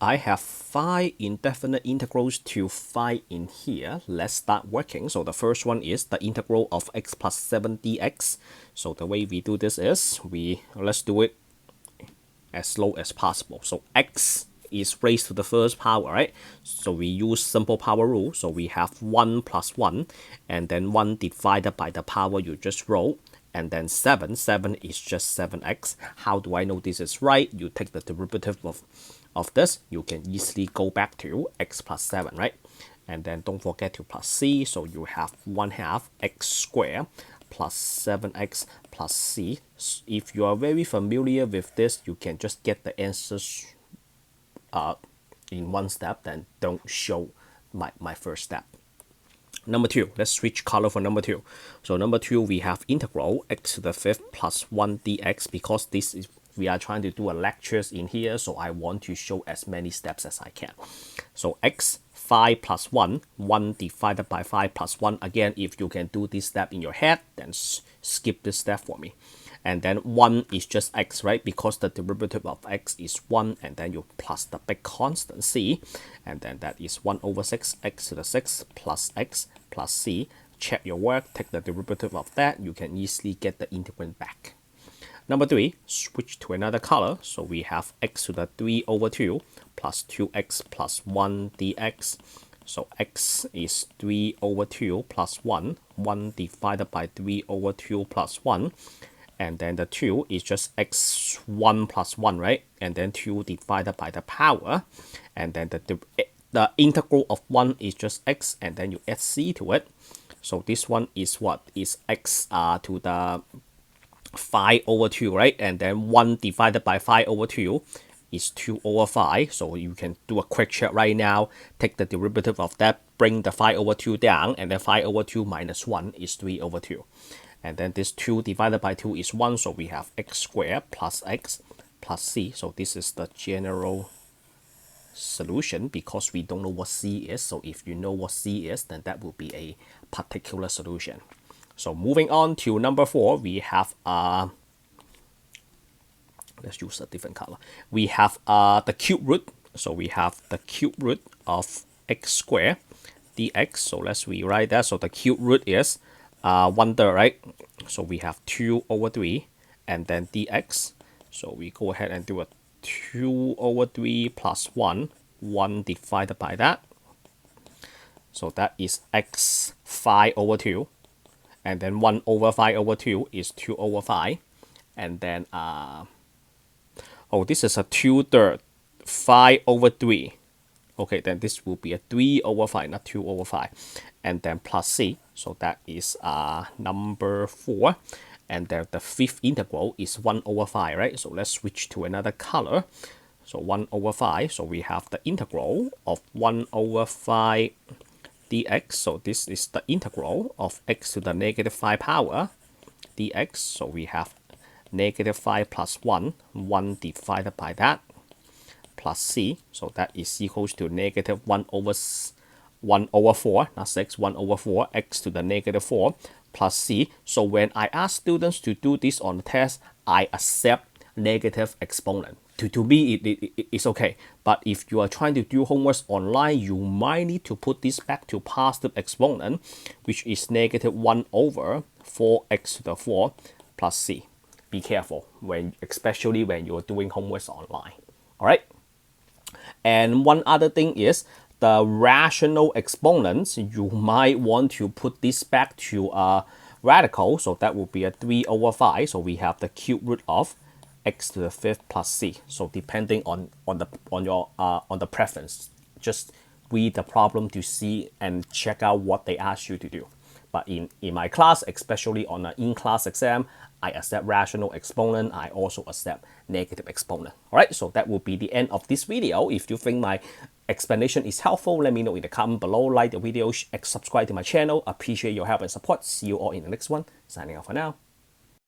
I have 5 indefinite integrals to find in here. Let's start working. So the first one is the integral of x plus 7 dx. So the way we do this is, let's do it as slow as possible. So x is raised to the first power, right? So we use simple power rule. So we have 1 plus 1, and then 1 divided by the power you just wrote, and then 7. 7 is just 7x. How do I know this is right? You take the derivative of this. You can easily go back to x plus 7, right? And then don't forget to plus c. So you have 1/2 x squared plus 7x plus c. If you are very familiar with this, you can just get the answers in one step, then don't show my first step. Number 2, let's switch color for number 2. So number 2, we have integral x to the 5th plus 1 dx. Because this is, we are trying to do a lectures in here, so I want to show as many steps as I can. So x 5 plus 1, 1 divided by 5 plus 1. Again, if you can do this step in your head, then skip this step for me. And then 1 is just x, right? Because the derivative of x is 1, and then you plus the big constant c, and then that is 1 over 6 x to the 6 plus x plus c. Check your work, take the derivative of that, you can easily get the integrand back. Number 3, switch to another color. So we have x to the 3 over 2 plus 2x plus 1 dx. So x is 3 over 2 plus 1. 1 divided by 3 over 2 plus 1. And then the 2 is just x1 plus 1, right? And then 2 divided by the power. And then the integral of 1 is just x, and then you add c to it. So this one is what? Is x to the 5 over 2, right? And then 1 divided by 5 over 2 is 2 over 5. So you can do a quick check right now. Take the derivative of that, bring the 5 over 2 down, and then 5 over 2 minus 1 is 3 over 2. And then this 2 divided by 2 is 1, so we have x squared plus x plus c. So this is the general solution because we don't know what c is. So if you know what c is, then that will be a particular solution. So moving on to number 4, we have let's use a different color. We have the cube root. So we have the cube root of x squared dx. So let's rewrite that. So the cube root is 1/3, right? So we have 2 over 3 and then dx. So we go ahead and do a 2 over 3 plus 1, 1 divided by that. So that is x 5 over 2. And then 1 over 5 over 2 is 2 over 5. And then, this is a 2/3, 5 over 3. Okay, then this will be a 3 over 5, not 2 over 5. And then plus c, so that is number 4. And then the 5th integral is 1 over 5, right? So let's switch to another color. So 1 over 5, so we have the integral of 1 over 5 dx. So this is the integral of x to the negative 5 power dx. So we have negative 5 plus 1, 1 divided by that, plus c, so that is equals to negative 1 over 4, not 6, 1 over 4, x to the negative 4, plus c. So when I ask students to do this on the test, I accept negative exponent. To me, it's okay. But if you are trying to do homework online, you might need to put this back to positive exponent, which is negative 1 over 4x to the 4 plus c. Be careful, especially when you're doing homework online. All right. And one other thing is the rational exponents. You might want to put this back to a radical. So that will be a 3 over 5. So we have the cube root of x to the 5th plus c. So depending on the preference, just read the problem to see and check out what they ask you to do. But in my class, especially on an in-class exam, I accept rational exponent. I also accept negative exponent. All right, so that will be the end of this video. If you think my explanation is helpful, let me know in the comment below. Like the video, subscribe to my channel. Appreciate your help and support. See you all in the next one. Signing off for now.